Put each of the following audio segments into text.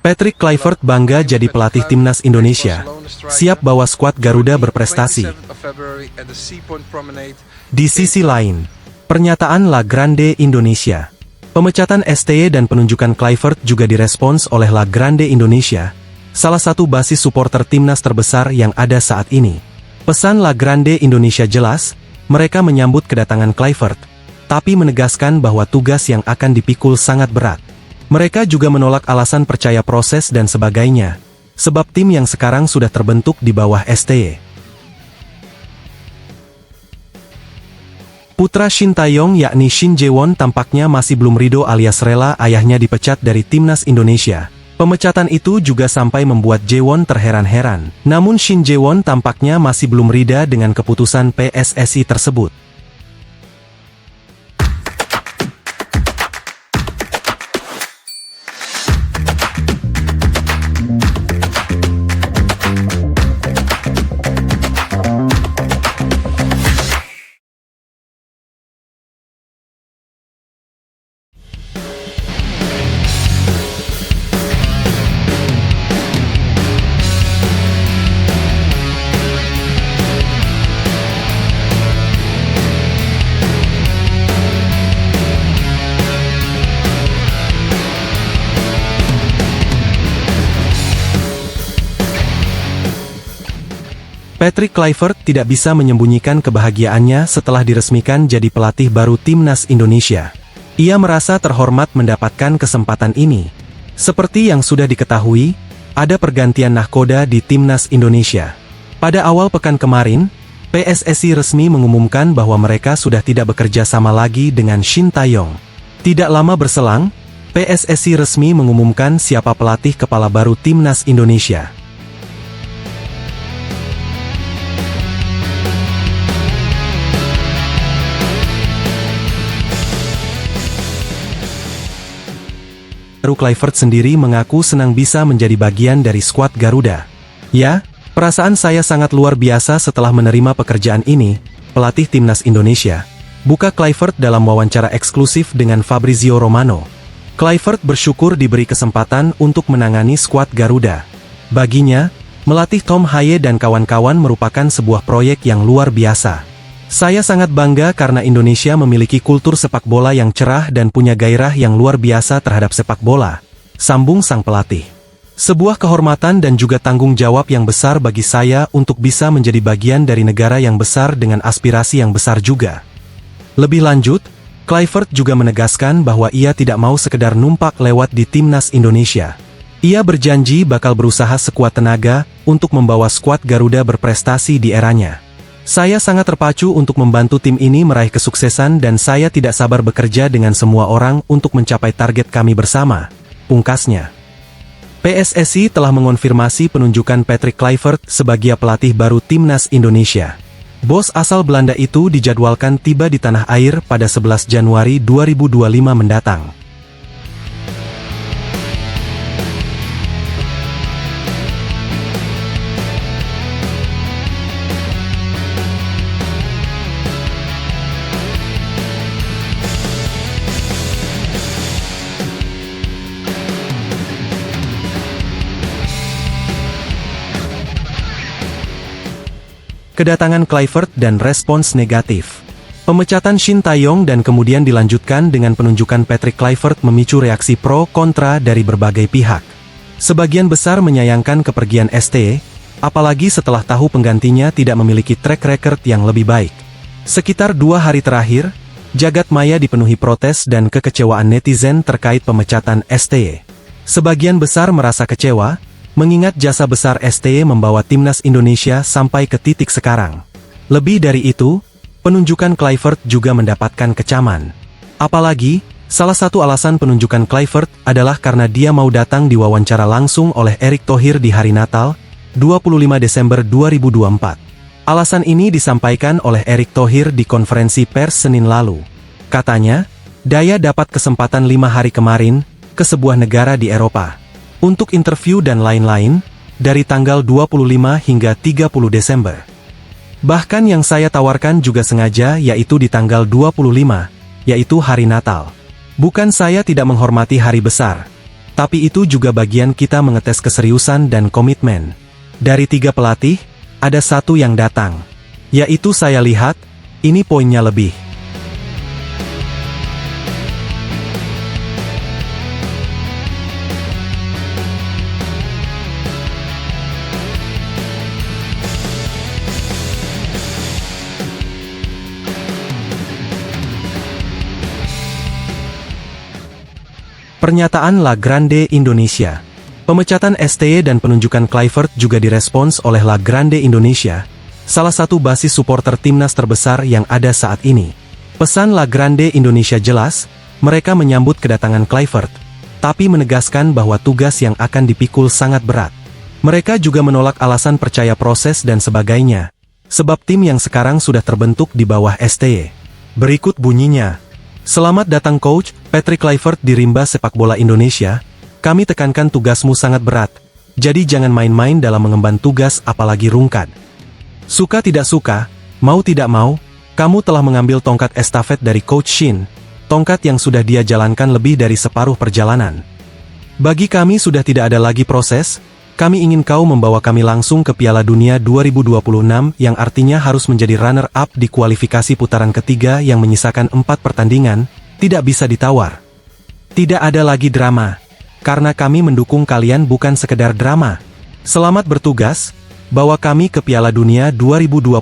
Patrick Kluivert bangga jadi pelatih timnas Indonesia, siap bawa skuad Garuda berprestasi. Di sisi lain, pernyataan La Grande Indonesia. Pemecatan STY dan penunjukan Kluivert juga direspons oleh La Grande Indonesia, salah satu basis supporter timnas terbesar yang ada saat ini. Pesan La Grande Indonesia jelas, mereka menyambut kedatangan Kluivert, tapi menegaskan bahwa tugas yang akan dipikul sangat berat. Mereka juga menolak alasan percaya proses dan sebagainya, sebab tim yang sekarang sudah terbentuk di bawah STY. Putra Shin Tae-yong yakni Shin Jae-won tampaknya masih belum ridho alias rela ayahnya dipecat dari timnas Indonesia. Pemecatan itu juga sampai membuat Jae-won terheran-heran. Namun Shin Jae-won tampaknya masih belum rida dengan keputusan PSSI tersebut. Patrick Kluivert tidak bisa menyembunyikan kebahagiaannya setelah diresmikan jadi pelatih baru timnas Indonesia. Ia merasa terhormat mendapatkan kesempatan ini. Seperti yang sudah diketahui, ada pergantian nahkoda di timnas Indonesia. Pada awal pekan kemarin, PSSI resmi mengumumkan bahwa mereka sudah tidak bekerja sama lagi dengan Shin Tae-yong. Tidak lama berselang, PSSI resmi mengumumkan siapa pelatih kepala baru timnas Indonesia. Kluivert sendiri mengaku senang bisa menjadi bagian dari skuad Garuda. "Ya, perasaan saya sangat luar biasa setelah menerima pekerjaan ini," pelatih timnas Indonesia, buka Kluivert dalam wawancara eksklusif dengan Fabrizio Romano. Kluivert bersyukur diberi kesempatan untuk menangani skuad Garuda. Baginya, melatih Tom Haye dan kawan-kawan merupakan sebuah proyek yang luar biasa. "Saya sangat bangga karena Indonesia memiliki kultur sepak bola yang cerah dan punya gairah yang luar biasa terhadap sepak bola," sambung sang pelatih. "Sebuah kehormatan dan juga tanggung jawab yang besar bagi saya untuk bisa menjadi bagian dari negara yang besar dengan aspirasi yang besar juga." Lebih lanjut, Kluivert juga menegaskan bahwa ia tidak mau sekedar numpak lewat di timnas Indonesia. Ia berjanji bakal berusaha sekuat tenaga untuk membawa skuad Garuda berprestasi di eranya. "Saya sangat terpacu untuk membantu tim ini meraih kesuksesan dan saya tidak sabar bekerja dengan semua orang untuk mencapai target kami bersama," pungkasnya. PSSI telah mengonfirmasi penunjukan Patrick Kluivert sebagai pelatih baru timnas Indonesia. Bos asal Belanda itu dijadwalkan tiba di tanah air pada 11 Januari 2025 mendatang. Kedatangan Kluivert dan respons negatif. Pemecatan Shin Tae-yong dan kemudian dilanjutkan dengan penunjukan Patrick Kluivert memicu reaksi pro kontra dari berbagai pihak. Sebagian besar menyayangkan kepergian STY, apalagi setelah tahu penggantinya tidak memiliki track record yang lebih baik. Sekitar 2 hari terakhir, jagat maya dipenuhi protes dan kekecewaan netizen terkait pemecatan STY. Sebagian besar merasa kecewa, mengingat jasa besar STY membawa timnas Indonesia sampai ke titik sekarang. Lebih dari itu, penunjukan Kluivert juga mendapatkan kecaman. Apalagi, salah satu alasan penunjukan Kluivert adalah karena dia mau datang diwawancara langsung oleh Erick Thohir di hari Natal, 25 Desember 2024. Alasan ini disampaikan oleh Erick Thohir di konferensi pers Senin lalu. Katanya, "Daya dapat kesempatan 5 hari kemarin, ke sebuah negara di Eropa. Untuk interview dan lain-lain, dari tanggal 25 hingga 30 Desember. Bahkan yang saya tawarkan juga sengaja yaitu di tanggal 25, yaitu hari Natal. Bukan saya tidak menghormati hari besar. Tapi itu juga bagian kita mengetes keseriusan dan komitmen. Dari 3 pelatih, ada 1 yang datang. Yaitu saya lihat, ini poinnya lebih. Pernyataan La Grande Indonesia. Pemecatan STY dan penunjukan Kluivert juga direspons oleh La Grande Indonesia, salah satu basis supporter timnas terbesar yang ada saat ini. Pesan La Grande Indonesia jelas, mereka menyambut kedatangan Kluivert, tapi menegaskan bahwa tugas yang akan dipikul sangat berat. Mereka juga menolak alasan percaya proses dan sebagainya, sebab tim yang sekarang sudah terbentuk di bawah STY. Berikut bunyinya. Selamat datang Coach Patrick Kluivert di Rimba Sepak Bola Indonesia. Kami tekankan tugasmu sangat berat, jadi jangan main-main dalam mengemban tugas apalagi rungkat. Suka tidak suka, mau tidak mau, kamu telah mengambil tongkat estafet dari Coach Shin, tongkat yang sudah dia jalankan lebih dari separuh perjalanan. Bagi kami sudah tidak ada lagi proses, kami ingin kau membawa kami langsung ke Piala Dunia 2026 yang artinya harus menjadi runner-up di kualifikasi putaran ketiga yang menyisakan 4 pertandingan, tidak bisa ditawar. Tidak ada lagi drama, karena kami mendukung kalian bukan sekedar drama. Selamat bertugas, bawa kami ke Piala Dunia 2026.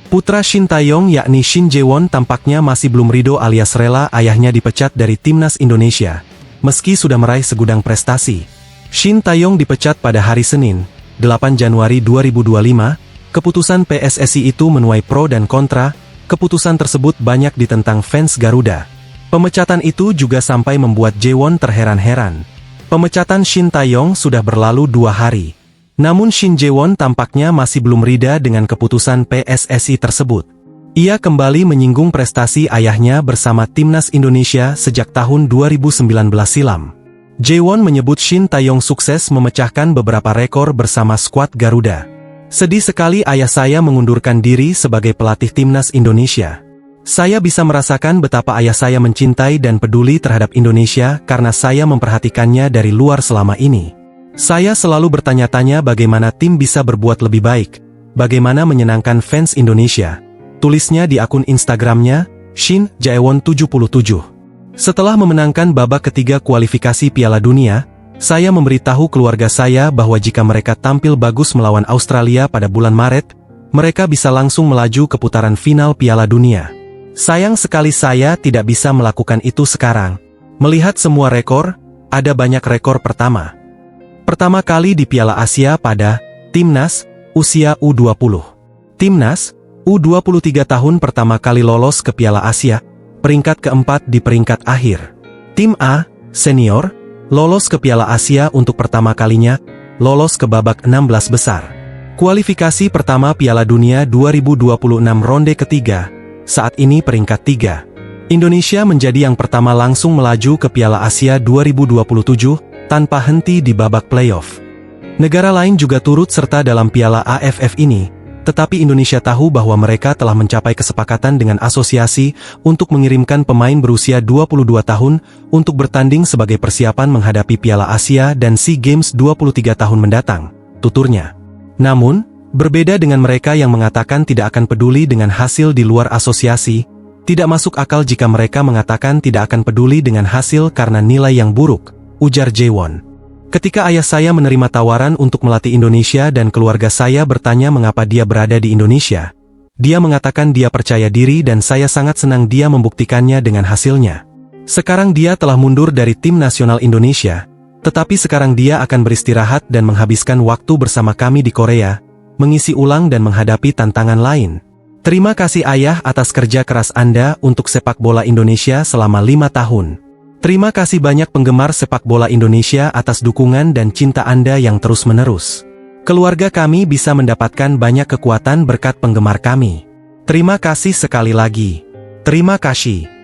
Putra Shin Tae-yong yakni Shin Jae-won tampaknya masih belum ridho alias rela ayahnya dipecat dari timnas Indonesia, meski sudah meraih segudang prestasi. Shin Tae-yong dipecat pada hari Senin, 8 Januari 2025, keputusan PSSI itu menuai pro dan kontra, keputusan tersebut banyak ditentang fans Garuda. Pemecatan itu juga sampai membuat Jae-won terheran-heran. Pemecatan Shin Tae-yong sudah berlalu 2 hari. Namun Shin Jae-won tampaknya masih belum rida dengan keputusan PSSI tersebut. Ia kembali menyinggung prestasi ayahnya bersama timnas Indonesia sejak tahun 2019 silam. Jae-won menyebut Shin Tae-yong sukses memecahkan beberapa rekor bersama skuad Garuda. Sedih sekali ayah saya mengundurkan diri sebagai pelatih timnas Indonesia. Saya bisa merasakan betapa ayah saya mencintai dan peduli terhadap Indonesia karena saya memperhatikannya dari luar selama ini. Saya selalu bertanya-tanya bagaimana tim bisa berbuat lebih baik, bagaimana menyenangkan fans Indonesia. Tulisnya di akun Instagramnya, Shin Jae-won 77. Setelah memenangkan babak ketiga kualifikasi Piala Dunia, saya memberitahu keluarga saya bahwa jika mereka tampil bagus melawan Australia pada bulan Maret, mereka bisa langsung melaju ke putaran final Piala Dunia. Sayang sekali saya tidak bisa melakukan itu sekarang. Melihat semua rekor, ada banyak rekor pertama. Pertama kali di Piala Asia pada Timnas usia U20. Timnas U23 tahun pertama kali lolos ke Piala Asia, peringkat keempat di peringkat akhir. Tim A, senior, lolos ke Piala Asia untuk pertama kalinya, lolos ke babak 16 besar. Kualifikasi pertama Piala Dunia 2026 ronde ketiga, saat ini peringkat 3. Indonesia menjadi yang pertama langsung melaju ke Piala Asia 2027, tanpa henti di babak playoff. Negara lain juga turut serta dalam Piala AFF ini, tetapi Indonesia tahu bahwa mereka telah mencapai kesepakatan dengan asosiasi untuk mengirimkan pemain berusia 22 tahun untuk bertanding sebagai persiapan menghadapi Piala Asia dan SEA Games 23 tahun mendatang, tuturnya. Namun, berbeda dengan mereka yang mengatakan tidak akan peduli dengan hasil di luar asosiasi, tidak masuk akal jika mereka mengatakan tidak akan peduli dengan hasil karena nilai yang buruk, ujar Jae-won. Ketika ayah saya menerima tawaran untuk melatih Indonesia dan keluarga saya bertanya mengapa dia berada di Indonesia, dia mengatakan dia percaya diri dan saya sangat senang dia membuktikannya dengan hasilnya. Sekarang dia telah mundur dari tim nasional Indonesia, tetapi sekarang dia akan beristirahat dan menghabiskan waktu bersama kami di Korea, mengisi ulang dan menghadapi tantangan lain. Terima kasih ayah atas kerja keras Anda untuk sepak bola Indonesia selama 5 tahun. Terima kasih banyak penggemar sepak bola Indonesia atas dukungan dan cinta Anda yang terus-menerus. Keluarga kami bisa mendapatkan banyak kekuatan berkat penggemar kami. Terima kasih sekali lagi. Terima kasih.